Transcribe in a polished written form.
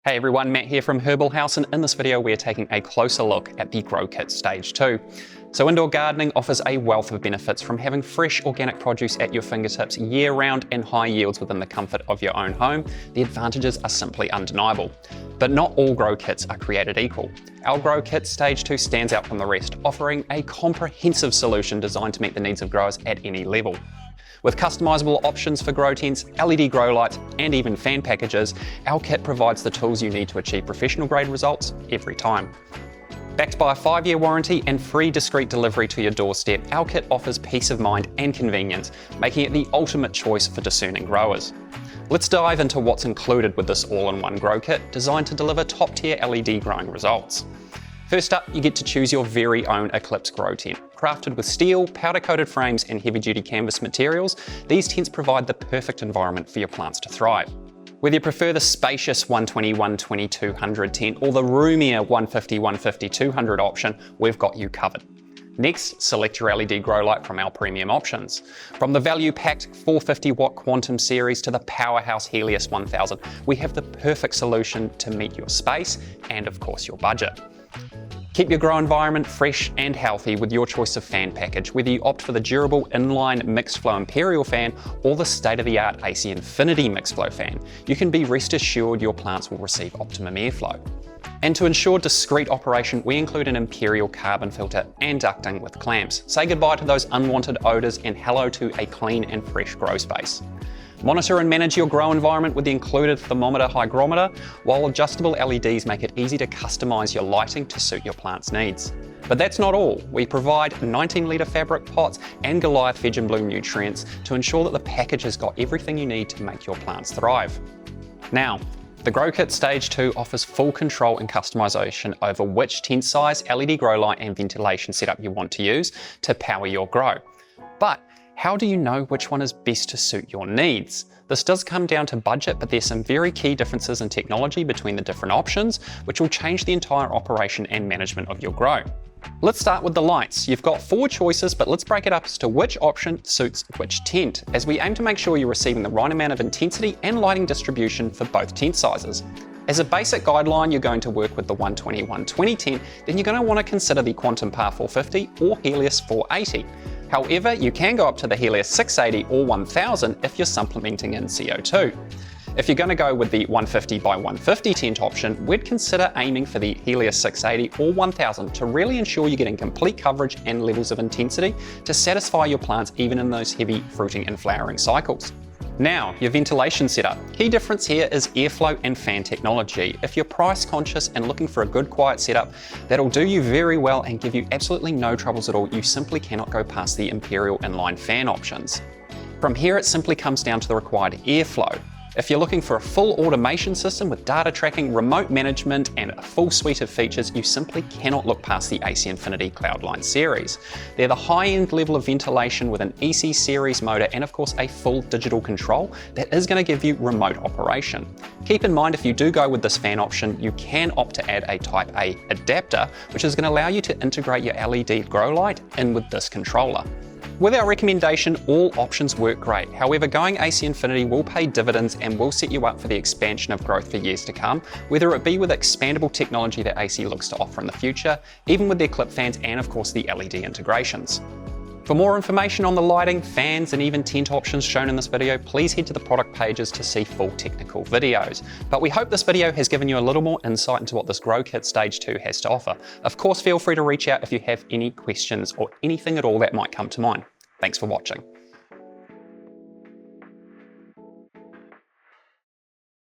Hey everyone, Matt here from Herbal House, and in this video we're taking a closer look at the Grow Kit Stage 2. So indoor gardening offers a wealth of benefits, from having fresh organic produce at your fingertips year-round and high yields within the comfort of your own home. The advantages are simply undeniable. But not all Grow Kits are created equal. Our Grow Kit Stage 2 stands out from the rest, offering a comprehensive solution designed to meet the needs of growers at any level. With customizable options for grow tents, LED grow lights, and even fan packages, our kit provides the tools you need to achieve professional grade results every time. Backed by a 5-year warranty and free discreet delivery to your doorstep, our kit offers peace of mind and convenience, making it the ultimate choice for discerning growers. Let's dive into what's included with this all-in-one grow kit, designed to deliver top-tier LED growing results. First up, you get to choose your very own Eclipse grow tent. Crafted with steel, powder-coated frames and heavy-duty canvas materials, these tents provide the perfect environment for your plants to thrive. Whether you prefer the spacious 120/120/200 tent or the roomier 150/150/200 option, we've got you covered. Next, select your LED grow light from our premium options. From the value-packed 450-watt Quantum series to the powerhouse Helios 1000, we have the perfect solution to meet your space and, of course, your budget. Keep your grow environment fresh and healthy with your choice of fan package, whether you opt for the durable inline mixed flow Imperial fan or the state-of-the-art AC Infinity mixed flow fan. You can be rest assured your plants will receive optimum airflow. And to ensure discreet operation, we include an Imperial carbon filter and ducting with clamps. Say goodbye to those unwanted odours and hello to a clean and fresh grow space. Monitor and manage your grow environment with the included thermometer hygrometer, while adjustable LEDs make it easy to customise your lighting to suit your plant's needs. But that's not all. We provide 19-litre fabric pots and Goliath Veg and Bloom nutrients to ensure that the package has got everything you need to make your plants thrive. Now, the Grow Kit Stage 2 offers full control and customisation over which tent size, LED grow light and ventilation setup you want to use to power your grow. But how do you know which one is best to suit your needs? This does come down to budget, but there's some very key differences in technology between the different options, which will change the entire operation and management of your grow. Let's start with the lights. You've got 4 choices, but let's break it up as to which option suits which tent, as we aim to make sure you're receiving the right amount of intensity and lighting distribution for both tent sizes. As a basic guideline, you're going to work with the 120/120 tent, then you're going to want to consider the Quantum Par 450 or Helios 480. However, you can go up to the Helios 680 or 1000 if you're supplementing in CO2. If you're going to go with the 150/150 tent option, we'd consider aiming for the Helios 680 or 1000 to really ensure you're getting complete coverage and levels of intensity to satisfy your plants even in those heavy fruiting and flowering cycles. Now, your ventilation setup. Key difference here is airflow and fan technology. If you're price conscious and looking for a good quiet setup that'll do you very well and give you absolutely no troubles at all, you simply cannot go past the Imperial inline fan options. From here, it simply comes down to the required airflow. If you're looking for a full automation system with data tracking, remote management, and a full suite of features, you simply cannot look past the AC Infinity Cloudline series. They're the high-end level of ventilation with an EC series motor and of course a full digital control that is going to give you remote operation. Keep in mind, if you do go with this fan option, you can opt to add a Type A adapter, which is going to allow you to integrate your LED grow light in with this controller. With our recommendation, all options work great. However, going AC Infinity will pay dividends and will set you up for the expansion of growth for years to come, whether it be with expandable technology that AC looks to offer in the future, even with their clip fans and of course the LED integrations. For more information on the lighting, fans and even tent options shown in this video, please head to the product pages to see full technical videos. But we hope this video has given you a little more insight into what this Grow Kit Stage 2 has to offer. Of course, feel free to reach out if you have any questions or anything at all that might come to mind. Thanks for watching.